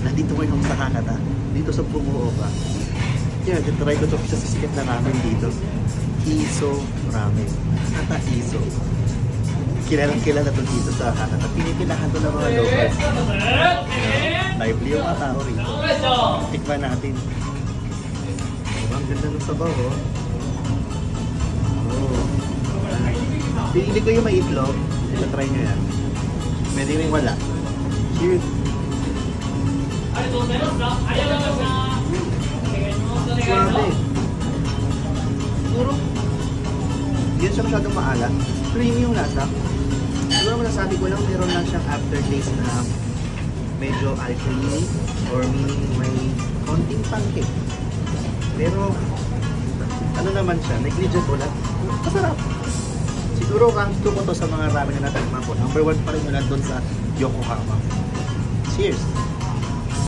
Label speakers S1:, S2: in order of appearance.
S1: Nandito ngayon sa Hakata, dito sa Fukuoka. Kaya try ko ito sa sikat na ramen dito. Iso ramen. Hakata Iso. Kilala to dito sa Hakata. Pinipilahan to ng mga locals. Lively yung mga tao rito. Tikman natin. Ang ganda ng sabaw, oh. Oh. Pinili ko yung may itlog. Try nyo yan. Pwede yung wala. Cheers! Grabe. Puro. Hindi siya masyadong maalat. Creamy yung lasa. Siguro masasabi ko lang meron lang siyang aftertaste na medyo alkaline or meaning may konting pancake. Pero ano naman siya, negligent ulat. Masarap. Siguro rank 2 ko to sa mga ramen na natikman ko. Number 1 pa rin yun nandun sa Yokohama. Cheers!